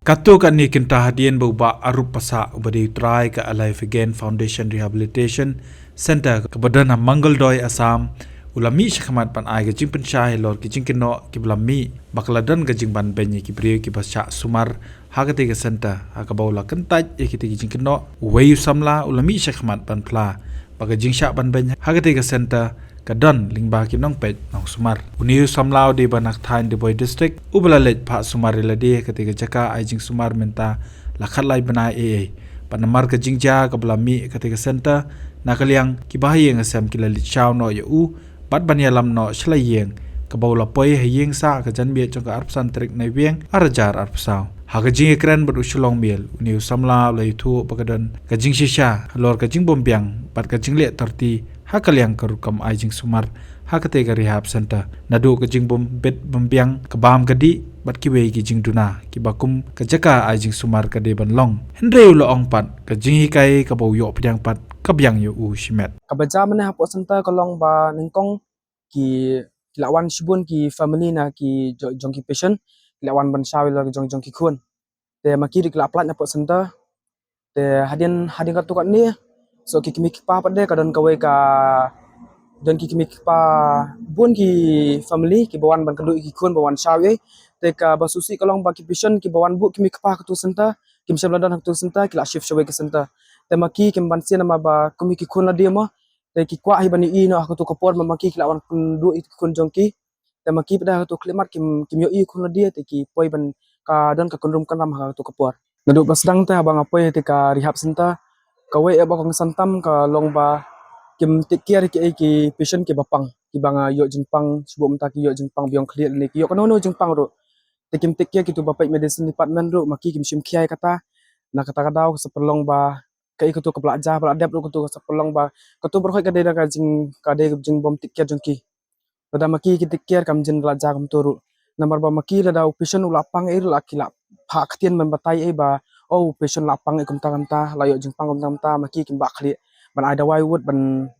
Kato kan ni kinta hadian bauba arup pasa ubadi try ka Alive Again Foundation Rehabilitation Center kebadan Mangaldoy Assam ulami syakmat pan ai gajing pensyai lor kijing kino kiblami bakladan gajing ban benye kibriyo kibasya sumar hagate ke center hakabaula kentaj kiti gijing kino wayu samla ulami syakmat pan pla bagajing syak ban benye hagate ke center kadon lingba kinong pej nong sumar uniu samlau di banak thain di boy district ubalalet pha sumar ladi ketika jaka aijing sumar menta lakhat lai bana panamar ke jingja ke belami ketika center nakaliang kibahayeng asam kilalit chau no yu bat banyalam no shlayeng ke baula poi hayeng sa ke janbie jong arp santrik nai wieng arajar arp sau hagajing ekran berusulong miel uniu samlau lai thu bakadon kajing shisha lor kajing bombyang bat kajing le terti hakaliang kerukam aijing sumar hakate ke rehab center nadu kejing bom bed bombiang kebam gadi bat kiwe kijing duna kibakum kejaka aijing sumar kade banlong hendreu lo ong pat kejing hikai kabau yo pidang pat kabyang yo u shimet kabaja mana hapo center kolong ba ningkong ki lawan shibun ki family na ki jong ki patient lawan ban shawil jong ki khun te maki dik la plat na hapo center te hadin ka tukat ni so ki kimi pa pade kadon kawe ka don ki kimi pa bun ki family ki bawan ban kadu ki khun bawan shawe te ka basusi kolong ba ki patient ki bawan bu kimi pa ka tu center kim sebladan tu center ki la shift shawe ki center te maki kim ban sia nama ba kumi ki khun la dia ma te ki kwa hi bani i no aku tu kapor ma maki ki lawan kun du ki khun jong ki te maki pada tu klimat kim yo i khun la dia te ki poi ban ka don ka kunrum kan ram ha tu kapor nadu basdang te abang apoy te ka rehab center kawe e bakong santam ka long ba kim take care ki patient ki bapang ki banga yo jingpang subum ta ki yo jingpang biong clear ni ki yo kanono jingpang ro te kim take care ki tu bapak medicine department ro maki kim sim khiai kata na kata kadau seperlong ba kai ku tu ka belajar beladab ro ku tu seperlong ba ku tu berhoi ka de ka jing bom take care jingki pada maki ki take care kam jin belajar kam tu ro nambar ba maki la dau patient ulapang e la ki la phak tien man batai e ba oh patient lapang ikum ta layo jing pang ta maki kim ba khli ban ai dawai wut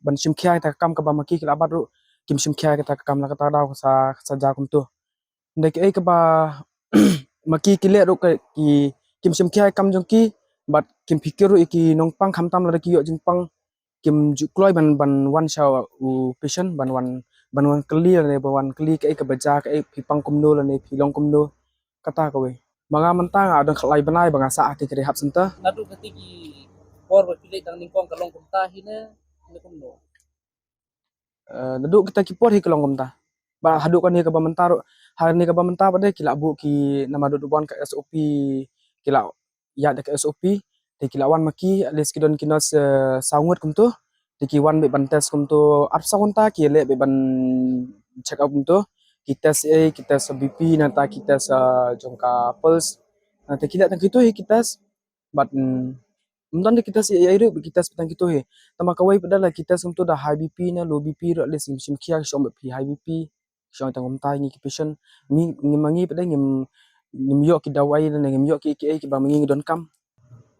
ban sim khia ta kam ka ba maki kila bat ru kim sim khia ta kam la ta daw sa ja kum tu ndek ai ka ba maki kile ru ki kim sim khia kam jong ki bat kim pikir ru ki nong pang kham tam la ki yo jing pang kim ju kloi ban wan shaw u patient ban wan clear ne ban wan clear ka baja ka pi pang kum no la ne pi long kum no kata ka we mga mentang ada khalai banai banga sa ati rehab center nadu ketiki por pilih dang ningkong kalong kumta hina ni kumno nadu kita kipor hi kalong kumta ba hadu kan ni ka bamentaro har ni ka bamenta bade kila bu ki nama du bon ka SOP kila ya da ka SOP te kila wan maki les kidon kinos saungut kum tu te ki wan be ban test kum tu ap saunta ki le be ban check up kum tu kita kita BP nata kita jongka pulse nanti kita tang gitu he kita but mdan kita si airu kita tang gitu he tama kawai padala kita sumtu da high BP na low BP ro le sim kia shom be high BP shom tang umtai ni patient mi ngimangi pada ngim yo ki dawai na ngim yo ki ba mangi don kam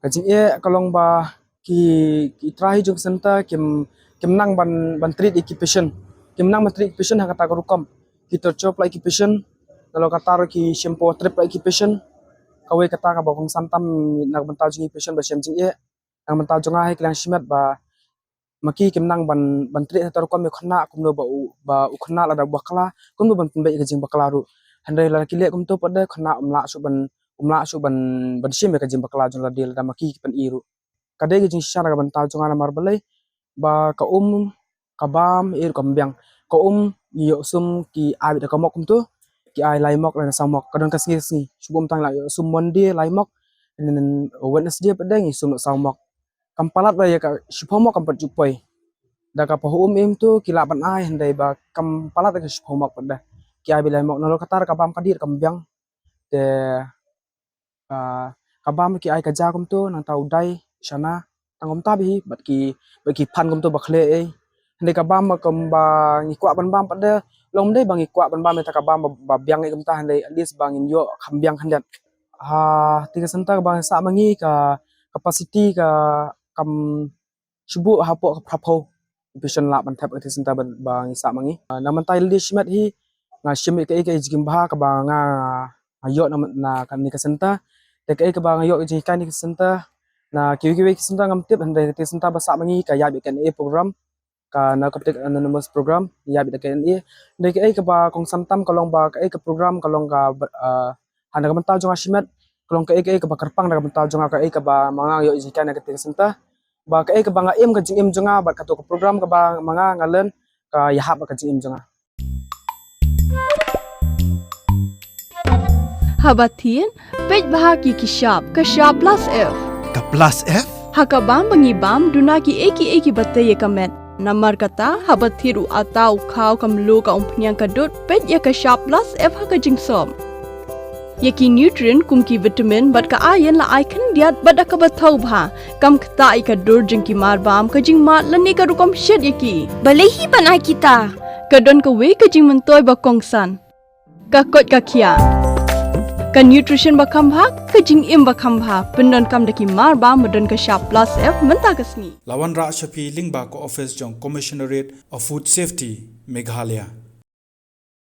kajing e kalong ba ki try jong center kim nang ban treat patient kim nang ban treat patient ha kata ko kam kita chop like patient kalau kata ki shampoo trip like patient kawe kata ka bakong santam nak mental jingi patient ba shem jing e ang mental jonga he klang shimat ba maki kim nang ban treat ha tar ko me khna kum no ba u khna la da bakla kum no ban be ka jing bakla ru handai la ki le kum to pada khna umla su ban shim ka jing bakla jong la del da maki ki pan iru kade ki jing shara ka ban tal jonga na mar balai ba ka ka bam kam byang ka yo sum ki abi da ka mok kum tu ki ai lai mok la samok kadon ka singi subum tang la yo sum monde lai mok nen Wednesday padang sum la samok kampalat ba ya ka shupomok kampat jupoi da ka pahum em tu ki la ban ai handai ba kampalat ka shupomok pada ki ai lai mok nalo katar ka bam kadir kam byang te ka bam ki ai ka ja kum tu nang tau dai shana tangom tabi bat ki phan kum tu bakhle e handai ka bam kam ba ngi kwa ban bam pada long dai bang ikwa ban bam ta ka bam ba byang e kumta handai at least bang in yo kham byang handat ha tiga senta bang sa mangi ka capacity ka kam shubu hapo phapo patient la ban thap ti senta bang sa mangi naman tai li shmet hi nga shim ke jigim ba ka ba nga ayo na kan ni ka senta te ke ke ba ngayo ji kan ni center na kiwi center ngam tip hande te center ba sa mangi ka ya bi kan e program ka narcotic anonymous program ya bi kan e de ke ba kong samtam kalong ba ke program kalong ka handa ka mental jong asimet kalong ke ba karpang da mental jong ka ba manga yo ji kan ke center ba ke ba nga im ka jing im jonga ba ka to program ka ba manga ngalen ka ya ba ka jing im jonga Habatin, pej bahagi kishap, kashap plus F. Ka plus F? Hakabam bangibam, dunaki eki batay kamet. Namar kata, habathiru atau kau kamlu ka umpnyang kadut, pej ya kashap plus F hakajing som. Yaki nutrient kumki vitamin bat ka ayan la icon diat bat akabatau bha. Kam kata ikadur jengki marbam kajing mat lani karukam shed yaki. Balehi panai kita. Kadon ka we kajing mentoy bakongsan. Kakot kakia. Ka nutrition bakam bha kajing im bakam bha pendon kam daki marba medon ka sharp plus F menta kasni Lawan Ra Shafi Lingba ko office jong Commissionerate of Food Safety Meghalaya